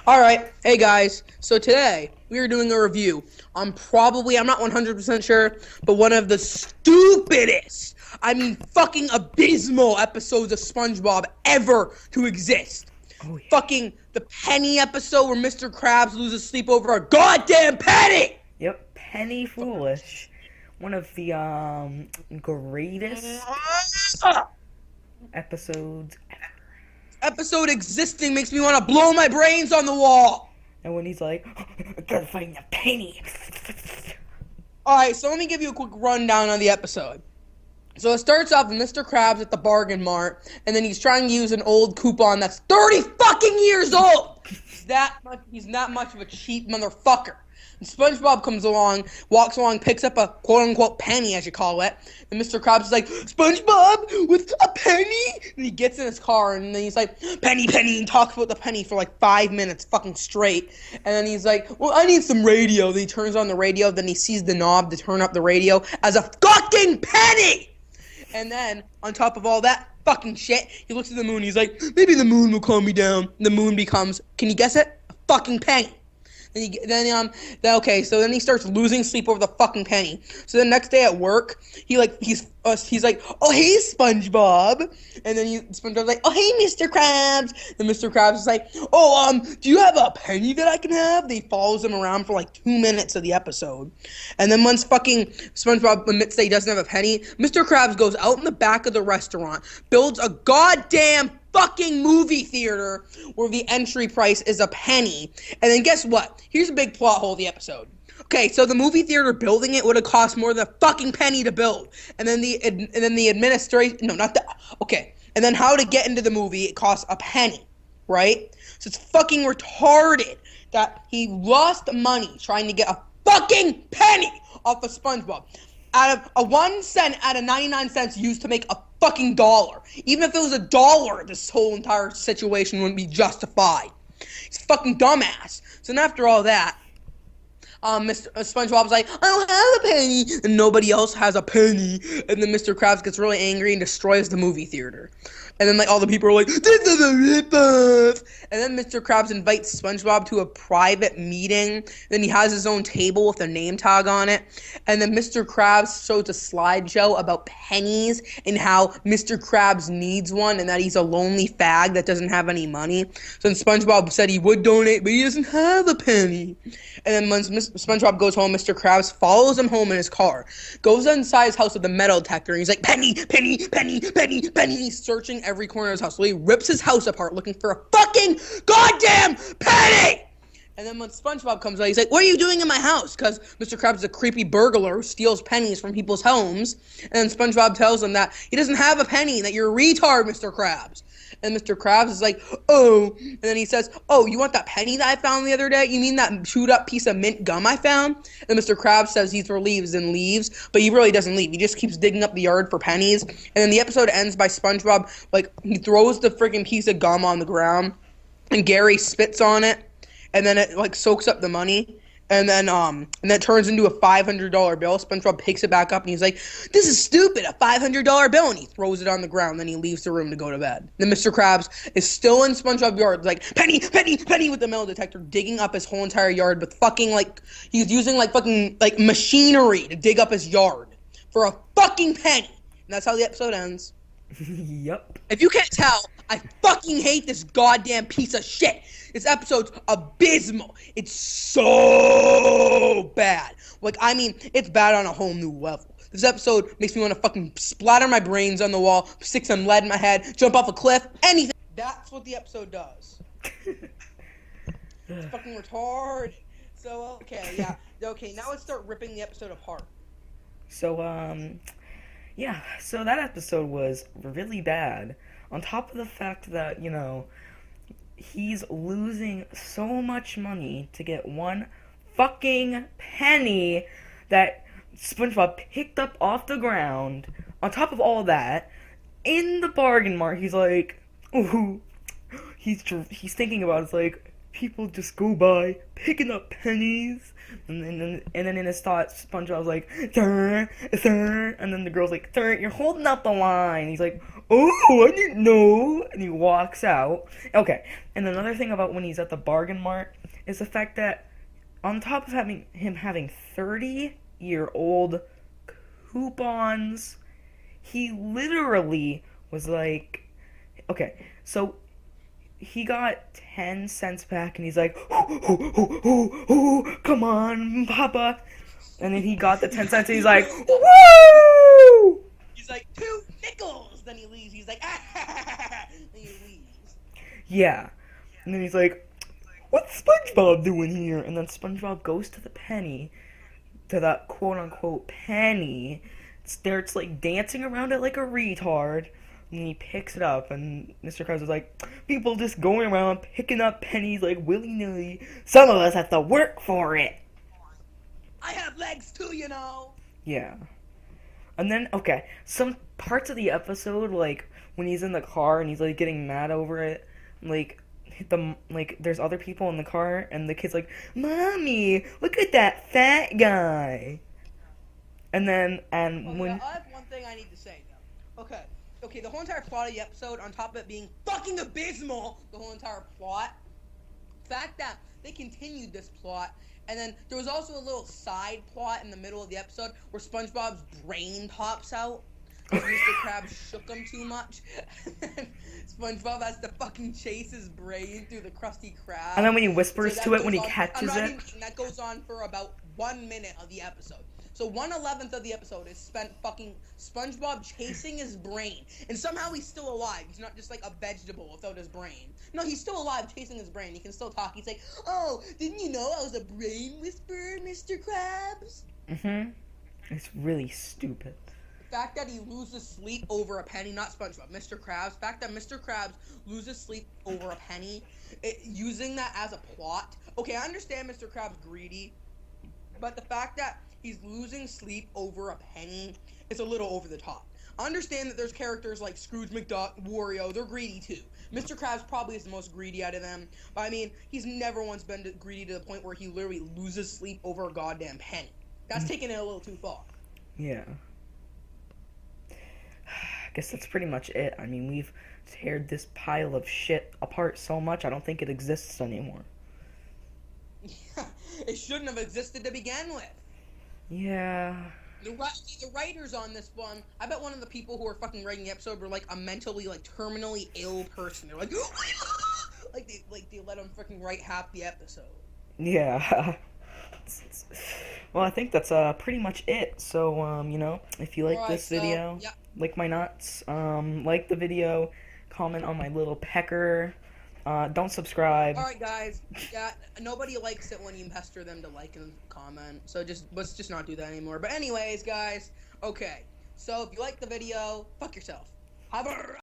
Alright, hey guys, so today we are doing a review on I'm not 100% sure, but one of the stupidest, fucking abysmal episodes of Spongebob ever to exist. Oh yeah. Fucking the penny episode where Mr. Krabs loses sleep over a goddamn penny! Yep, Penny Foolish. One of the greatest episodes ever. Episode existing makes me want to blow my brains on the wall! And when he's like, I gotta find the penny. Alright, so let me give you a quick rundown on the episode. So it starts off with Mr. Krabs at the bargain mart, and then he's trying to use an old coupon that's 30 fucking years old! He's not much of a cheap motherfucker. And SpongeBob comes along, walks along, picks up a quote-unquote penny, as you call it, and Mr. Krabs is like, SpongeBob, with a penny? And he gets in his car, and then he's like, penny, penny, and talks about the penny for like 5 minutes fucking straight. And then he's like, well, I need some radio. Then he turns on the radio, then he sees the knob to turn up the radio as a fucking penny! And then, on top of all that fucking shit, he looks at the moon, he's like, maybe the moon will calm me down. The moon becomes, can you guess it? A fucking penny. Okay, so then he starts losing sleep over the fucking penny. So the next day at work, he's like, oh hey SpongeBob, and then SpongeBob's like, oh hey Mr. Krabs. Then Mr. Krabs is like, oh do you have a penny that I can have? Then he follows him around for like 2 minutes of the episode, and then once fucking SpongeBob admits that he doesn't have a penny, Mr. Krabs goes out in the back of the restaurant, builds a goddamn fucking movie theater where the entry price is a penny. And then guess what? Here's a big plot hole of the episode. Okay, so the movie theater building it would have cost more than a fucking penny to build. And then the administration, no, not that. Okay. And then how to get into the movie, it costs a penny, right? So it's fucking retarded that he lost money trying to get a fucking penny off of SpongeBob. Out of a 1 cent out of 99 cents used to make a fucking dollar. Even if it was a dollar, this whole entire situation wouldn't be justified. He's a fucking dumbass. So then after all that, Mr. SpongeBob's like, I don't have a penny, and nobody else has a penny. And then Mr. Krabs gets really angry and destroys the movie theater. And then like all the people are like, this is a ripoff. And then Mr. Krabs invites SpongeBob to a private meeting. Then he has his own table with a name tag on it. And then Mr. Krabs shows a slideshow about pennies and how Mr. Krabs needs one and that he's a lonely fag that doesn't have any money. So then SpongeBob said he would donate, but he doesn't have a penny. And then once SpongeBob goes home, Mr. Krabs follows him home in his car, goes inside his house with a metal detector, and he's like, penny, penny, penny, penny, penny. He's searching every corner of his house. So he rips his house apart looking for a fucking goddamn penny! And then when SpongeBob comes out, he's like, what are you doing in my house? Because Mr. Krabs is a creepy burglar who steals pennies from people's homes. And then SpongeBob tells him that he doesn't have a penny, that you're a retard, Mr. Krabs. And Mr. Krabs is like, oh. And then he says, oh, you want that penny that I found the other day? You mean that chewed up piece of mint gum I found? And Mr. Krabs says he's relieved and leaves, but he really doesn't leave. He just keeps digging up the yard for pennies. And then the episode ends by SpongeBob, like, he throws the freaking piece of gum on the ground, and Gary spits on it, and then it, like, soaks up the money. And then it turns into a $500 bill. SpongeBob picks it back up and he's like, this is stupid, a $500 bill. And he throws it on the ground. Then he leaves the room to go to bed. Then Mr. Krabs is still in SpongeBob's yard, like, penny, penny, penny, with the metal detector, digging up his whole entire yard with fucking, like, he's using, like, fucking, like, machinery to dig up his yard for a fucking penny. And that's how the episode ends. Yep. If you can't tell, I fucking hate this goddamn piece of shit. This episode's abysmal. It's so bad. Like, I mean, it's bad on a whole new level. This episode makes me want to fucking splatter my brains on the wall, stick some lead in my head, jump off a cliff, anything. That's what the episode does. It's fucking retarded. So, okay, yeah. Okay, now let's start ripping the episode apart. So, yeah, so that episode was really bad. On top of the fact that, you know, he's losing so much money to get one fucking penny that SpongeBob picked up off the ground. On top of all that, in the bargain mart, he's like, ooh, he's thinking about it, it's like, people just go by picking up pennies, and then in his thoughts, SpongeBob's like, sir, sir, and then the girl's like, sir, you're holding up the line. He's like, oh, I didn't know, and he walks out. Okay, and another thing about when he's at the bargain mart is the fact that on top of having 30-year-old coupons, he literally was like, okay, so he got 10 cents back and he's like, come on, Papa. And then he got the 10 cents and he's like, woo! He's like, 2 nickels! Then he leaves. He's like, ah! Then he leaves. Yeah. And then he's like, what's SpongeBob doing here? And then SpongeBob goes to the penny, to that quote-unquote penny, starts like dancing around it like a retard. And he picks it up, and Mr. Krabs was like, people just going around picking up pennies like willy-nilly. Some of us have to work for it. I have legs too, you know. Yeah. And then, okay, some parts of the episode, like, when he's in the car and he's, like, getting mad over it, like, there's other people in the car, and the kid's like, Mommy, look at that fat guy. And then, when... I have one thing I need to say, though. Okay, the whole entire plot of the episode, on top of it being fucking abysmal, the whole entire plot, the fact that they continued this plot, and then there was also a little side plot in the middle of the episode where SpongeBob's brain pops out because Mr. Krabs shook him too much. And SpongeBob has to fucking chase his brain through the Krusty Krab. And then when he whispers to it when he catches it. And that goes on for about 1 minute of the episode. So 1/11 of the episode is spent fucking SpongeBob chasing his brain. And somehow he's still alive. He's not just like a vegetable without his brain. No, he's still alive chasing his brain. He can still talk. He's like, oh, didn't you know I was a brain whisperer, Mr. Krabs? Mm-hmm. It's really stupid. The fact that he loses sleep over a penny, not SpongeBob, Mr. Krabs. The fact that Mr. Krabs loses sleep over a penny, using that as a plot. Okay, I understand Mr. Krabs greedy, but the fact that he's losing sleep over a penny is a little over the top. I understand that there's characters like Scrooge McDuck, Wario, they're greedy too. Mr. Krabs probably is the most greedy out of them, but I mean, he's never once been greedy to the point where he literally loses sleep over a goddamn penny. That's taking it a little too far. Yeah. I guess that's pretty much it. I mean, we've teared this pile of shit apart so much, I don't think it exists anymore. It shouldn't have existed to begin with. Yeah. The writers on this one, I bet one of the people who are fucking writing the episode were like a mentally, like terminally ill person. They're like, they let them freaking write half the episode. Yeah. Well, I think that's pretty much it. So, you know, if you like this video, like my nuts, like the video, comment on my little pecker. Don't subscribe. Alright guys, yeah, nobody likes it when you pester them to like and comment, so let's just not do that anymore. But anyways guys, okay, so if you like the video, fuck yourself. Have a